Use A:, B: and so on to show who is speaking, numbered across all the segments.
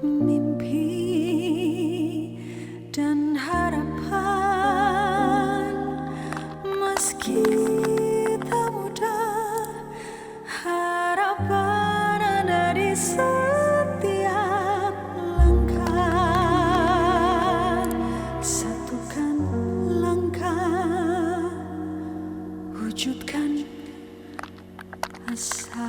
A: mimpi dan harapan, meski tak mudah, harapan ada di setiap langkah. Satukan langkah, wujudkan asa.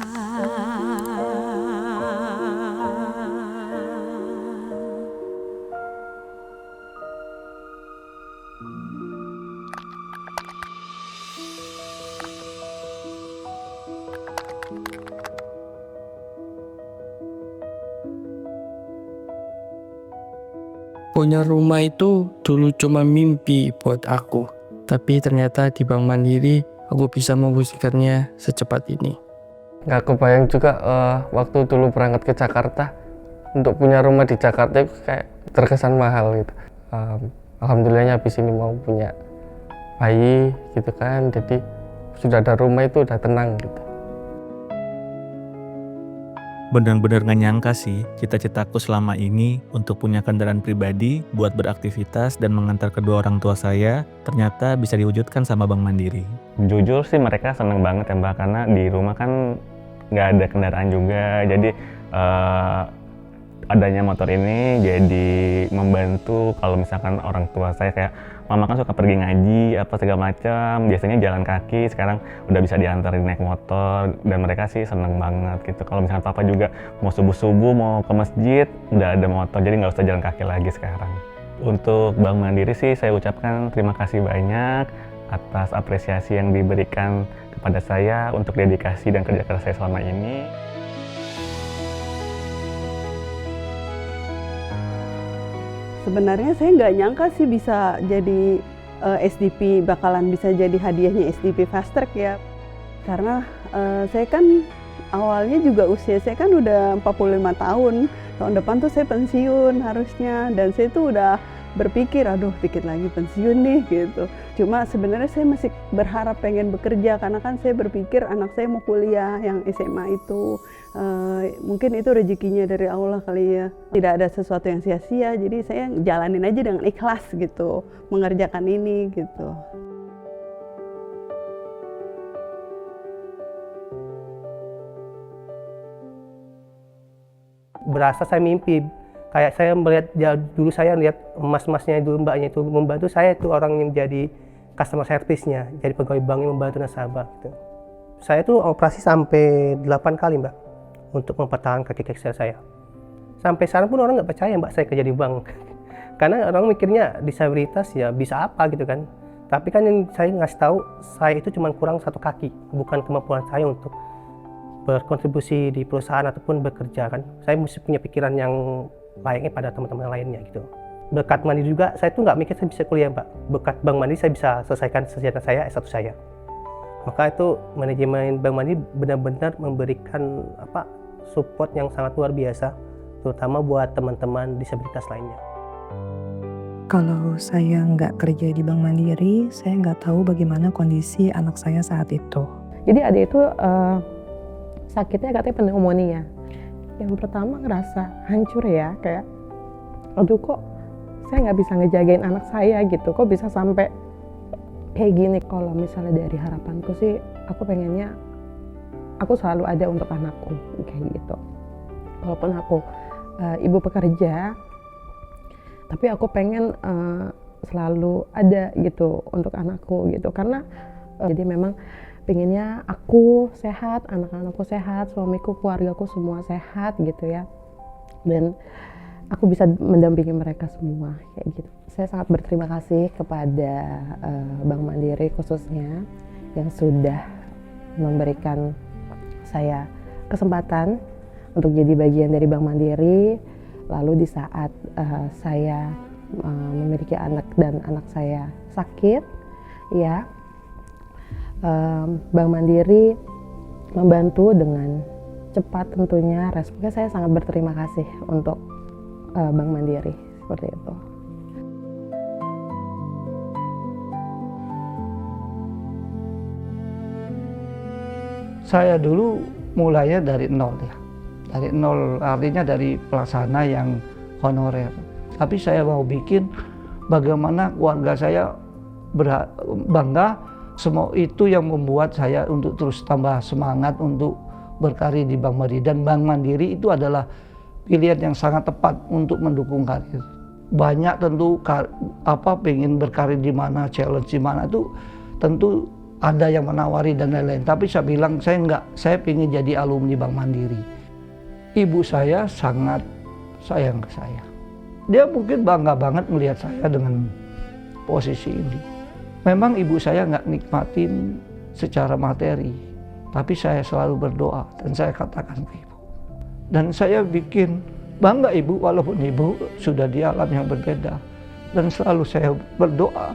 B: Punya rumah itu dulu cuma mimpi buat aku, tapi ternyata di Bank Mandiri aku bisa mewujudkannya secepat ini. Gak kebayang juga waktu dulu berangkat ke Jakarta, untuk punya rumah di Jakarta itu kayak terkesan mahal gitu. Alhamdulillahnya habis ini mau punya bayi gitu kan, jadi sudah ada rumah itu udah tenang gitu.
C: Benar-benar gak nyangka sih cita-citaku selama ini untuk punya kendaraan pribadi buat beraktivitas dan mengantar kedua orang tua saya ternyata bisa diwujudkan sama Bank Mandiri.
D: Jujur sih mereka seneng banget ya Mbak, karena di rumah kan nggak ada kendaraan juga, jadi adanya motor ini jadi membantu kalau misalkan orang tua saya kayak mama kan suka pergi ngaji apa segala macam, biasanya jalan kaki, sekarang udah bisa diantarin naik motor dan mereka sih seneng banget gitu. Kalau misalkan papa juga mau subuh-subuh mau ke masjid udah ada motor, jadi nggak usah jalan kaki lagi sekarang. Untuk Bank Mandiri sih saya ucapkan terima kasih banyak atas apresiasi yang diberikan kepada saya untuk dedikasi dan kerja keras saya selama ini.
E: Sebenarnya saya nggak nyangka sih bisa jadi SDP, bakalan bisa jadi hadiahnya SDP Fast Track ya. Karena saya kan awalnya juga usia saya kan udah 45 tahun. Tahun depan tuh saya pensiun harusnya, dan saya tuh udah berpikir, aduh dikit lagi pensiun nih gitu. Cuma sebenarnya saya masih berharap pengen bekerja, karena kan saya berpikir anak saya mau kuliah yang SMA itu. Mungkin itu rezekinya dari Allah kali ya. Tidak ada sesuatu yang sia-sia, jadi saya jalanin aja dengan ikhlas gitu, mengerjakan ini gitu.
F: Berasa saya mimpi, kayak saya melihat dulu saya lihat mas-masnya dulu, mbaknya itu membantu saya, itu orang yang jadi customer service-nya, jadi pegawai bank yang membantu nasabah gitu. Saya tuh operasi sampai 8 kali Mbak untuk mempertahankan kaki Excel saya. Sampai sekarang pun orang nggak percaya Mbak saya kerja di bank. Karena orang mikirnya disabilitas ya bisa apa gitu kan. Tapi kan yang saya ngasih tahu, saya itu cuma kurang satu kaki, bukan kemampuan saya untuk berkontribusi di perusahaan ataupun bekerja kan. Saya mesti punya pikiran yang layaknya pada teman-teman lainnya gitu. Berkat Mandiri juga saya tuh nggak mikir saya bisa kuliah Mbak. Berkat Bank Mandiri saya bisa selesaikan sarjana saya, S1 saya. Maka itu manajemen Bank Mandiri benar-benar memberikan support yang sangat luar biasa, terutama buat teman-teman disabilitas lainnya.
G: Kalau saya nggak kerja di Bank Mandiri, saya nggak tahu bagaimana kondisi anak saya saat itu.
H: Jadi adik itu sakitnya katanya pneumonia. Yang pertama ngerasa hancur ya, kayak aduh kok saya nggak bisa ngejagain anak saya gitu, kok bisa sampai kayak gini. Kalau misalnya dari harapanku sih, aku pengennya aku selalu ada untuk anakku kayak gitu. Walaupun aku ibu pekerja, tapi aku pengen selalu ada gitu untuk anakku gitu, karena jadi memang pengennya aku sehat, anak-anakku sehat, suamiku, keluargaku semua sehat gitu ya, dan aku bisa mendampingi mereka semua kayak gitu. Saya sangat berterima kasih kepada Bank Mandiri khususnya yang sudah memberikan saya kesempatan untuk jadi bagian dari Bank Mandiri. Lalu di saat saya memiliki anak dan anak saya sakit, ya Bank Mandiri membantu dengan cepat tentunya. Responnya saya sangat berterima kasih untuk Bank Mandiri seperti itu.
I: Saya dulu mulainya dari nol ya. dari nol, artinya dari pelaksana yang honorer. Tapi saya mau bikin bagaimana keluarga saya bangga, semua itu yang membuat saya untuk terus tambah semangat untuk berkarir di Bank Mandiri. Dan Bank Mandiri itu adalah pilihan yang sangat tepat untuk mendukung karir. Banyak tentu pengen berkarir di mana, challenge di mana itu tentu ada yang menawari dan lain-lain. Tapi saya bilang saya enggak, saya pengen jadi alumni Bank Mandiri. Ibu saya sangat sayang ke saya. Dia mungkin bangga banget melihat saya dengan posisi ini. Memang ibu saya nggak nikmatin secara materi, tapi saya selalu berdoa dan saya katakan ke ibu. Dan saya bikin bangga ibu walaupun ibu sudah di alam yang berbeda. Dan selalu saya berdoa.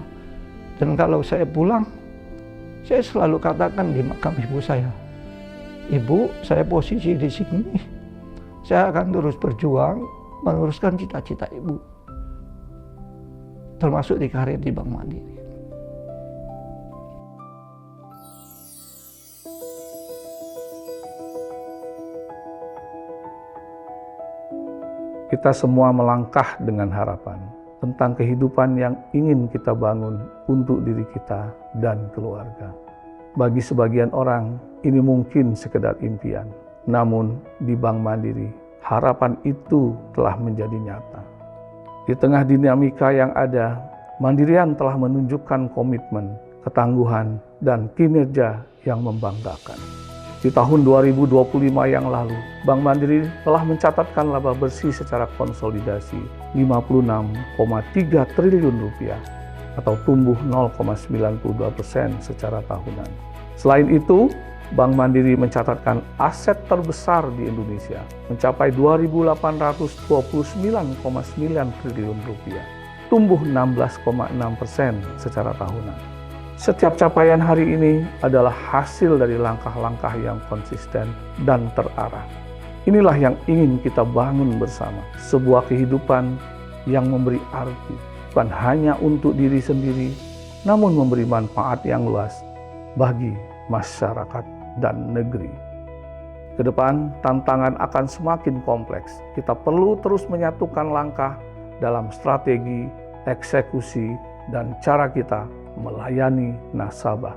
I: Dan kalau saya pulang, saya selalu katakan di makam ibu saya, Ibu, saya posisi di sini. Saya akan terus berjuang meneruskan cita-cita ibu, termasuk di karir di Bank Mandiri.
J: Kita semua melangkah dengan harapan tentang kehidupan yang ingin kita bangun untuk diri kita dan keluarga. Bagi sebagian orang, ini mungkin sekedar impian. Namun, di Bank Mandiri, harapan itu telah menjadi nyata. Di tengah dinamika yang ada, Mandirian telah menunjukkan komitmen, ketangguhan, dan kinerja yang membanggakan. Di tahun 2025 yang lalu, Bank Mandiri telah mencatatkan laba bersih secara konsolidasi 56,3 triliun rupiah atau tumbuh 0,92% secara tahunan. Selain itu, Bank Mandiri mencatatkan aset terbesar di Indonesia mencapai 2.829,9 triliun rupiah, tumbuh 16,6% secara tahunan. Setiap capaian hari ini adalah hasil dari langkah-langkah yang konsisten dan terarah. Inilah yang ingin kita bangun bersama, sebuah kehidupan yang memberi arti, bukan hanya untuk diri sendiri, namun memberi manfaat yang luas bagi masyarakat dan negeri. Ke depan, tantangan akan semakin kompleks. Kita perlu terus menyatukan langkah dalam strategi, eksekusi, dan cara kita melayani nasabah.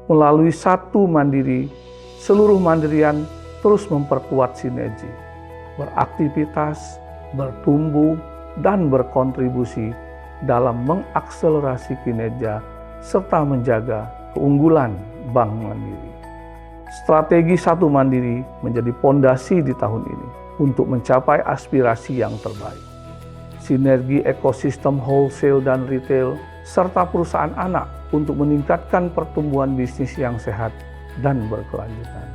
J: Melalui satu Mandiri, seluruh Mandirian terus memperkuat sinergi, beraktivitas, bertumbuh, dan berkontribusi dalam mengakselerasi kinerja serta menjaga keunggulan Bank Mandiri. Strategi Satu Mandiri menjadi pondasi di tahun ini untuk mencapai aspirasi yang terbaik. Sinergi ekosistem wholesale dan retail, serta perusahaan anak untuk meningkatkan pertumbuhan bisnis yang sehat dan berkelanjutan.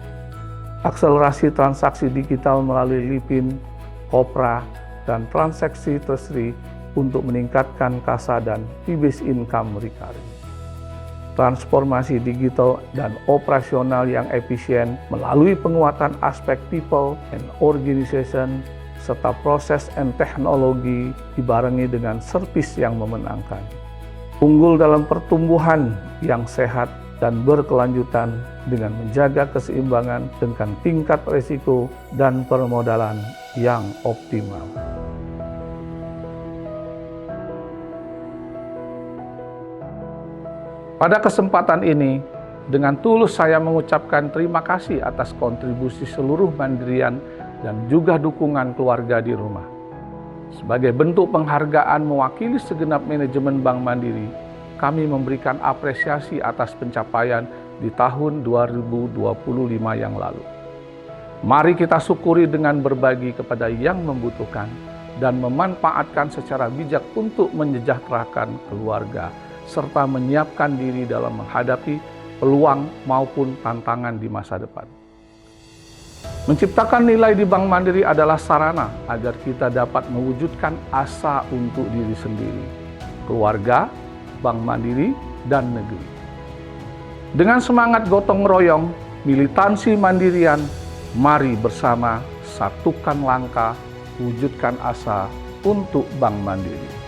J: Akselerasi transaksi digital melalui Lipin, Kopra, dan transaksi treasury untuk meningkatkan kasa dan fee-based income recurring. Transformasi digital dan operasional yang efisien melalui penguatan aspek people and organization serta proses dan teknologi dibarengi dengan servis yang memenangkan. Unggul dalam pertumbuhan yang sehat dan berkelanjutan dengan menjaga keseimbangan dengan tingkat risiko dan permodalan yang optimal. Pada kesempatan ini, dengan tulus saya mengucapkan terima kasih atas kontribusi seluruh Mandirian dan juga dukungan keluarga di rumah. Sebagai bentuk penghargaan mewakili segenap manajemen Bank Mandiri, kami memberikan apresiasi atas pencapaian di tahun 2025 yang lalu. Mari kita syukuri dengan berbagi kepada yang membutuhkan dan memanfaatkan secara bijak untuk menyejahterakan keluarga, serta menyiapkan diri dalam menghadapi peluang maupun tantangan di masa depan. Menciptakan nilai di Bank Mandiri adalah sarana agar kita dapat mewujudkan asa untuk diri sendiri, keluarga, Bank Mandiri, dan negeri. Dengan semangat gotong royong, militansi Mandirian, mari bersama satukan langkah, wujudkan asa untuk Bank Mandiri.